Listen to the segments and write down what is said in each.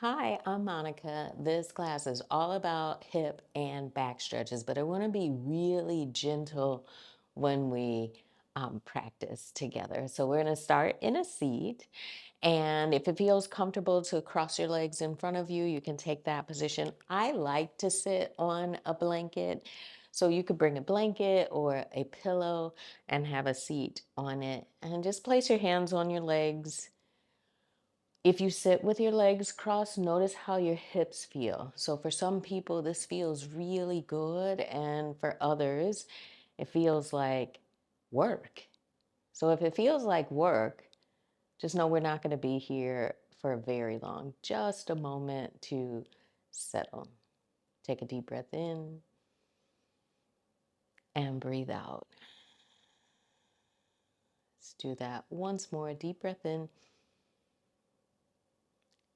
Hi, I'm Monica. This class is all about hip and back stretches, but I want to be really gentle when we practice together. So we're going to start in a seat. And if it feels comfortable to cross your legs in front of you, you can take that position. I like to sit on a blanket. So you could bring a blanket or a pillow and have a seat on it. And just place your hands on your legs. If you sit with your legs crossed, notice how your hips feel. So for some people, this feels really good, and for others, it feels like work. So if it feels like work, just know we're not going to be here for very long. Just a moment to settle. Take a deep breath in and breathe out. Let's do that once more. Deep breath in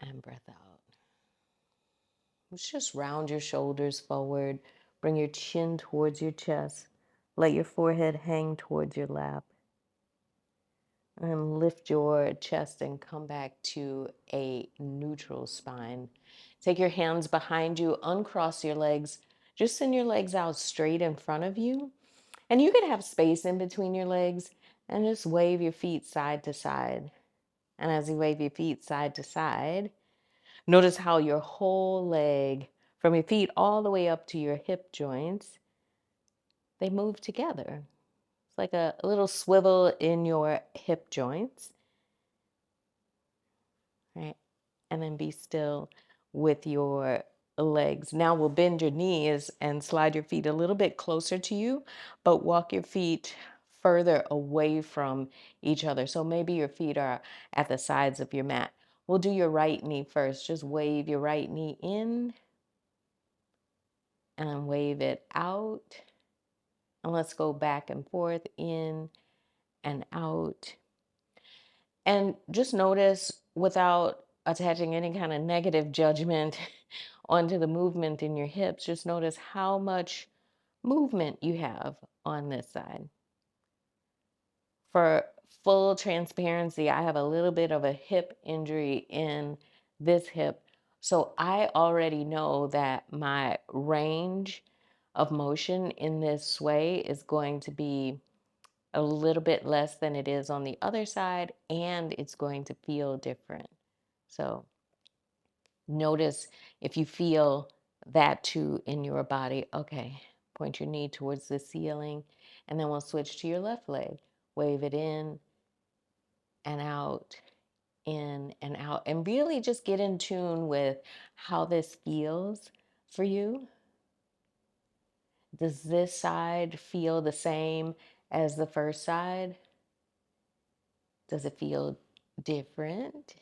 and breath out. Let's just round your shoulders forward. Bring your chin towards your chest. Let your forehead hang towards your lap. And lift your chest and come back to a neutral spine. Take your hands behind you, uncross your legs. Just send your legs out straight in front of you. And you can have space in between your legs and just wave your feet side to side. And as you wave your feet side to side, notice how your whole leg, from your feet all the way up to your hip joints, they move together. It's like a little swivel in your hip joints, right? And then be still with your legs. Now we'll bend your knees and slide your feet a little bit closer to you, but walk your feet further away from each other. So maybe your feet are at the sides of your mat. We'll do your right knee first. Just wave your right knee in and wave it out. And let's go back and forth, in and out. And just notice, without attaching any kind of negative judgment onto the movement in your hips, just notice how much movement you have on this side. For full transparency, I have a little bit of a hip injury in this hip. So I already know that my range of motion in this sway is going to be a little bit less than it is on the other side, and it's going to feel different. So notice if you feel that too in your body. Okay, point your knee towards the ceiling, and then we'll switch to your left leg. Wave it in and out, in and out, and really just get in tune with how this feels for you. Does this side feel the same as the first side? Does it feel different?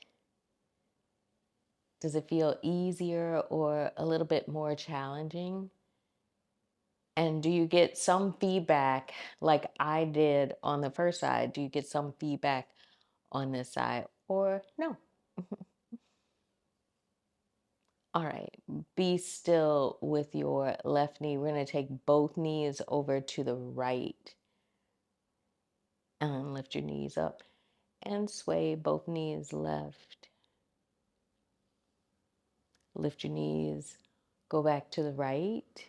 Does it feel easier or a little bit more challenging? And do you get some feedback like I did on the first side? Do you get some feedback on this side or no? All right, be still with your left knee. We're going to take both knees over to the right and lift your knees up and sway both knees left. Lift your knees, go back to the right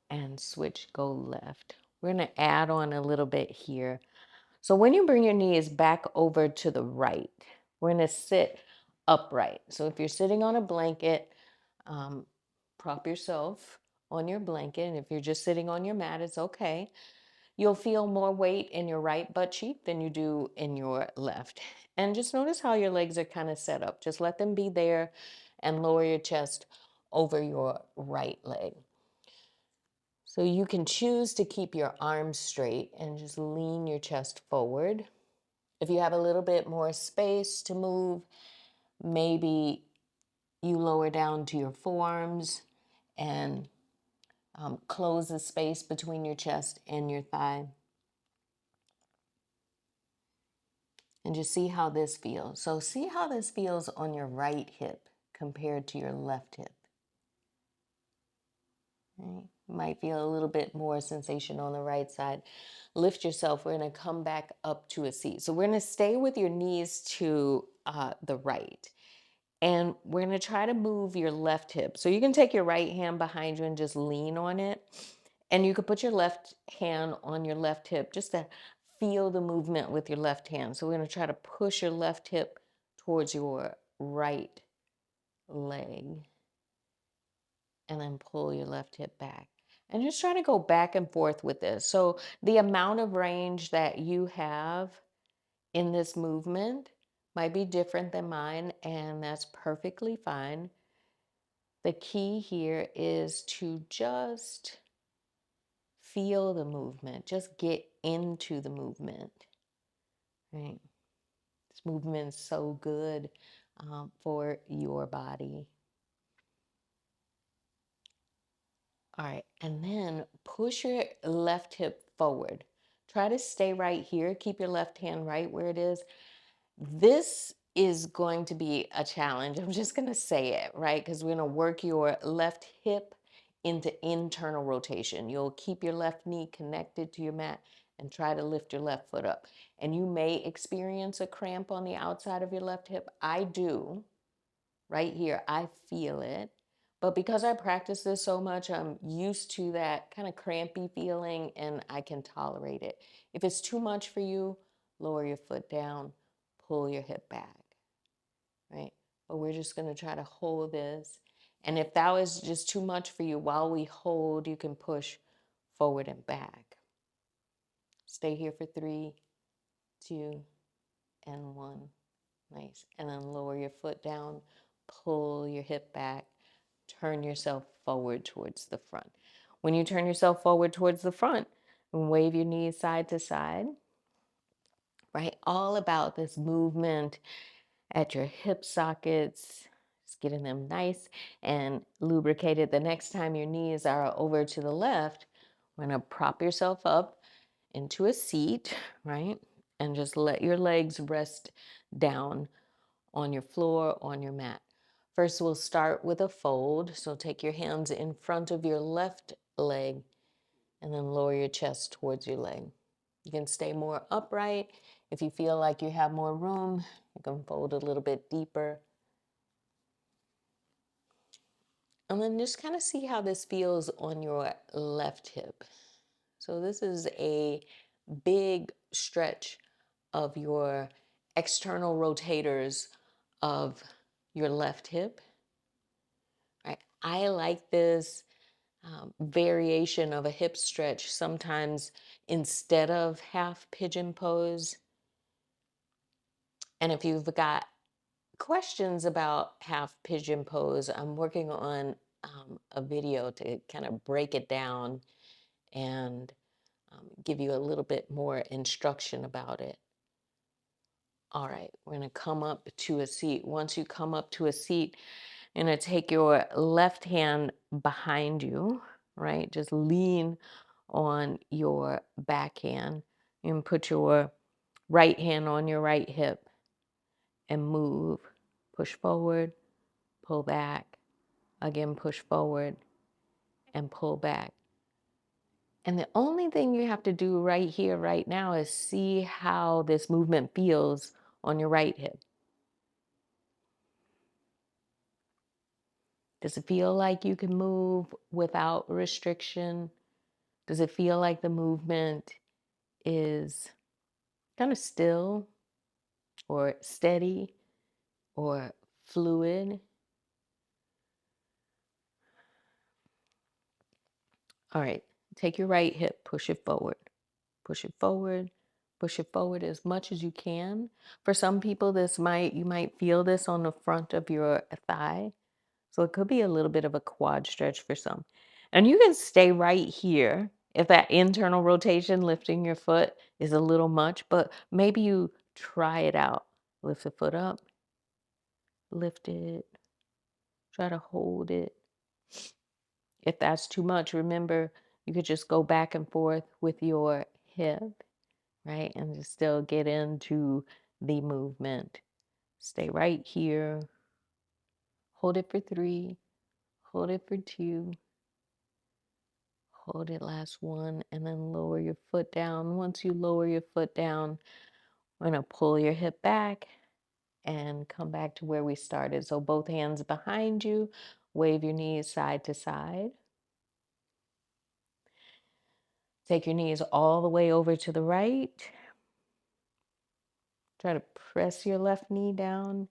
and switch, go left. We're going to add on a little bit here. So when you bring your knees back over to the right, we're going to sit upright. So if you're sitting on a blanket, um, prop yourself on your blanket. And if you're just sitting on your mat, it's okay. You'll feel more weight in your right butt cheek than you do in your left. And just notice how your legs are kind of set up. Just let them be there and lower your chest over your right leg. So you can choose to keep your arms straight and just lean your chest forward. If you have a little bit more space to move, maybe you lower down to your forearms and close the space between your chest and your thigh. And just see how this feels. So see how this feels on your right hip compared to your left hip. Right? Might feel a little bit more sensation on the right side. Lift yourself. We're going to come back up to a seat. So we're going to stay with your knees to the right. And we're going to try to move your left hip. So you can take your right hand behind you and just lean on it. And you could put your left hand on your left hip just to feel the movement with your left hand. So we're going to try to push your left hip towards your right leg and then pull your left hip back. And just try to go back and forth with this. So the amount of range that you have in this movement might be different than mine, and that's perfectly fine. The key here is to just feel the movement, just get into the movement, right? This movement is so good for your body. All right, and then push your left hip forward. Try to stay right here. Keep your left hand right where it is. This is going to be a challenge. I'm just going to say it, right? Because we're going to work your left hip into internal rotation. You'll keep your left knee connected to your mat and try to lift your left foot up. And you may experience a cramp on the outside of your left hip. I do right here. I feel it. But because I practice this so much, I'm used to that kind of crampy feeling and I can tolerate it. If it's too much for you, lower your foot down, pull your hip back, right? But we're just going to try to hold this. And if that was just too much for you, while we hold, you can push forward and back. Stay here for 3, 2, and 1. Nice. And then lower your foot down, pull your hip back, turn yourself forward towards the front. When you turn yourself forward towards the front, wave your knees side to side, right? All about this movement at your hip sockets, just getting them nice and lubricated. The next time your knees are over to the left, we're going to prop yourself up into a seat, right? And just let your legs rest down on your floor, on your mat. First, we'll start with a fold. So take your hands in front of your left leg and then lower your chest towards your leg. You can stay more upright. If you feel like you have more room, you can fold a little bit deeper. And then just kind of see how this feels on your left hip. So this is a big stretch of your external rotators of your left hip. Right? I like this variation of a hip stretch. Sometimes instead of half pigeon pose. And if you've got questions about half pigeon pose, I'm working on a video to kind of break it down and give you a little bit more instruction about it. All right, we're going to come up to a seat. Once you come up to a seat, you're going to take your left hand behind you, right? Just lean on your backhand and put your right hand on your right hip and move. Push forward, pull back. Again, push forward and pull back. And the only thing you have to do right here, right now, is see how this movement feels on your right hip. Does it feel like you can move without restriction? Does it feel like the movement is kind of still or steady or fluid? All right, take your right hip, push it forward, push it forward, push it forward as much as you can. For some people, you might feel this on the front of your thigh. So it could be a little bit of a quad stretch for some. And you can stay right here if that internal rotation, lifting your foot, is a little much, but maybe you try it out. Lift the foot up, lift it, try to hold it. If that's too much, remember you could just go back and forth with your hip, right? And just still get into the movement. Stay right here. Hold it for 3, hold it for 2, Hold it, last one, and then lower your foot down. Once you lower your foot down, we're going to pull your hip back and come back to where we started. So both hands behind you, wave your knees side to side. Take your knees all the way over to the right. Try to press your left knee down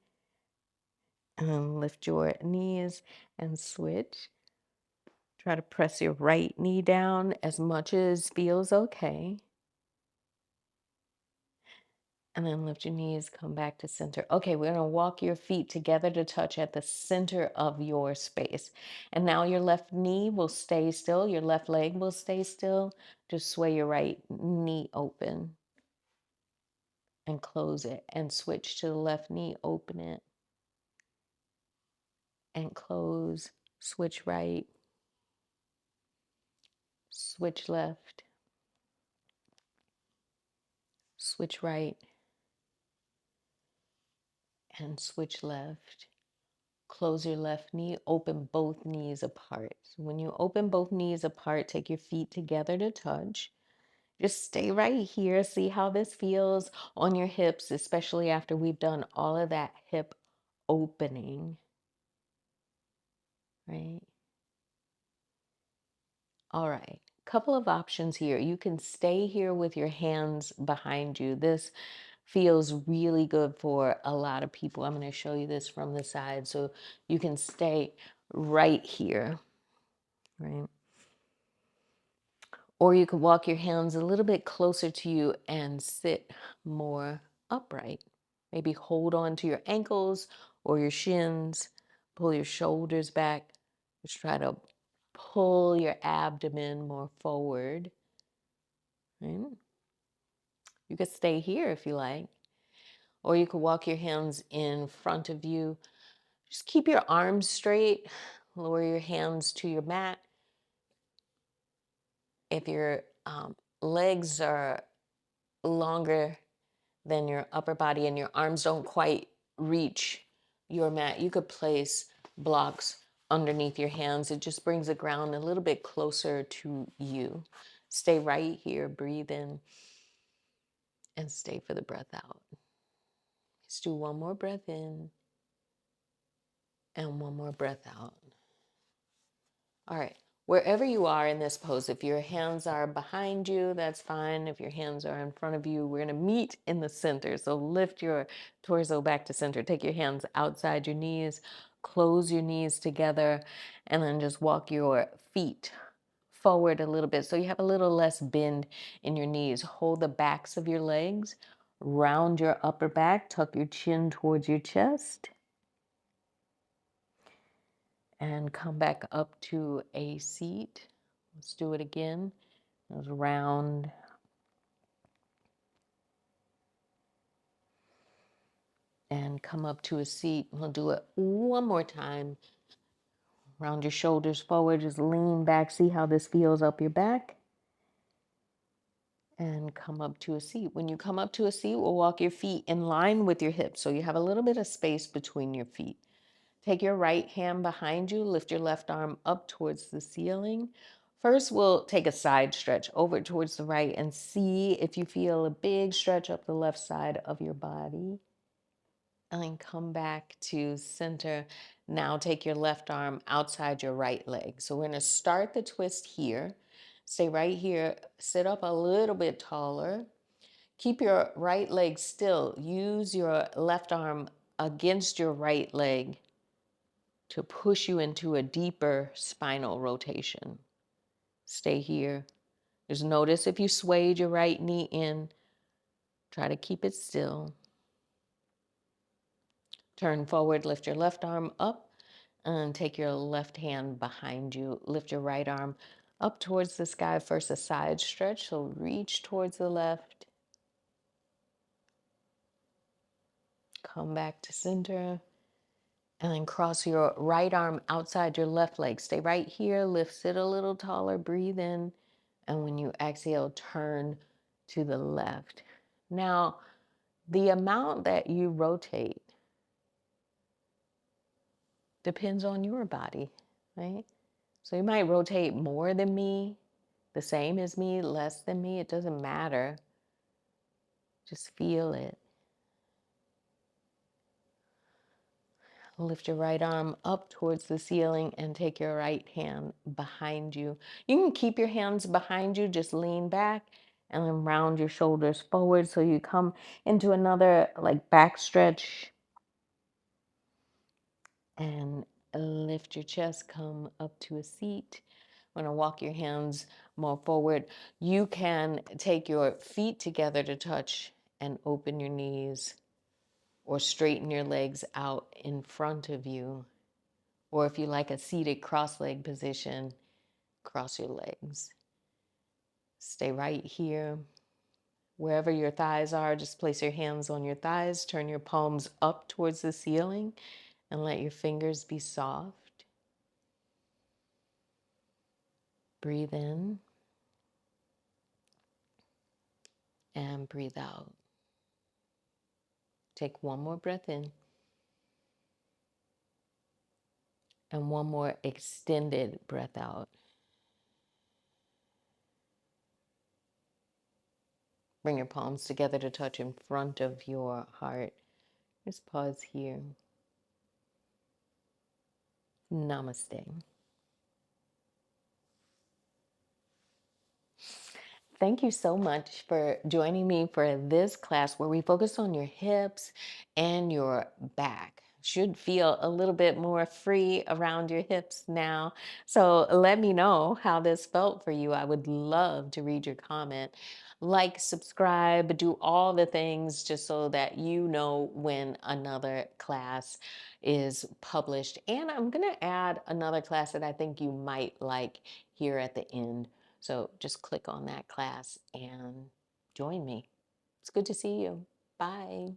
and lift your knees and switch. Try to press your right knee down as much as feels okay. And then lift your knees, come back to center. Okay, we're gonna walk your feet together to touch at the center of your space. And now your left knee will stay still, your left leg will stay still. Just sway your right knee open and close it, and switch to the left knee, open it and close, switch right, switch left, switch right, and switch left. Close your left knee, open both knees apart. So when you open both knees apart, take your feet together to touch. Just stay right here. See how this feels on your hips, especially after we've done all of that hip opening, right? All right. Couple of options here. You can stay here with your hands behind you. This feels really good for a lot of people. I'm going to show you this from the side. So you can stay right here, right? Or you could walk your hands a little bit closer to you and sit more upright. Maybe hold on to your ankles or your shins, pull your shoulders back. Just try to pull your abdomen more forward. Right? You could stay here if you like, or you could walk your hands in front of you. Just keep your arms straight, lower your hands to your mat. If your legs are longer than your upper body and your arms don't quite reach your mat, you could place blocks underneath your hands. It just brings the ground a little bit closer to you. Stay right here, breathe in, and stay for the breath out. Let's do one more breath in and one more breath out. All right. Wherever you are in this pose, if your hands are behind you, that's fine. If your hands are in front of you, we're going to meet in the center. So lift your torso back to center. Take your hands outside your knees, close your knees together, and then just walk your feet forward a little bit so you have a little less bend in your knees. Hold the backs of your legs, round your upper back, tuck your chin towards your chest, and come back up to a seat. Let's do it again. Goes round and come up to a seat. We'll do it one more time. Round your shoulders forward, just lean back. See how this feels up your back. And come up to a seat. When you come up to a seat, we'll walk your feet in line with your hips. So you have a little bit of space between your feet. Take your right hand behind you, lift your left arm up towards the ceiling. First, we'll take a side stretch over towards the right and see if you feel a big stretch up the left side of your body. And then come back to center. Now take your left arm outside your right leg. So we're going to start the twist here. Stay right here. Sit up a little bit taller. Keep your right leg still. Use your left arm against your right leg to push you into a deeper spinal rotation. Stay here. Just notice if you swayed your right knee in. Try to keep it still. Turn forward, lift your left arm up, and take your left hand behind you. Lift your right arm up towards the sky. First, a side stretch, so reach towards the left. Come back to center. And then cross your right arm outside your left leg. Stay right here, lift it a little taller, breathe in. And when you exhale, turn to the left. Now, the amount that you rotate depends on your body, right? So you might rotate more than me. the same as me, less than me, it doesn't matter. Just feel it. Lift your right arm up towards the ceiling and take your right hand behind you. You can keep your hands behind you, just lean back and then round your shoulders forward so you come into another like back stretch and lift your chest, come up to a seat. Want to walk your hands more forward. You can take your feet together to touch and open your knees or straighten your legs out in front of you. Or if you like a seated cross-leg position, cross your legs. Stay right here. Wherever your thighs are, just place your hands on your thighs, turn your palms up towards the ceiling, and let your fingers be soft. Breathe in and breathe out. Take one more breath in and one more extended breath out. Bring your palms together to touch in front of your heart. Just pause here. Namaste. Thank you so much for joining me for this class where we focus on your hips and your back. Should feel a little bit more free around your hips now. So let me know how this felt for you. I would love to read your comment. Like, subscribe, do all the things just so that you know when another class is published. And I'm going to add another class that I think you might like here at the end. So just click on that class and join me. It's good to see you. Bye.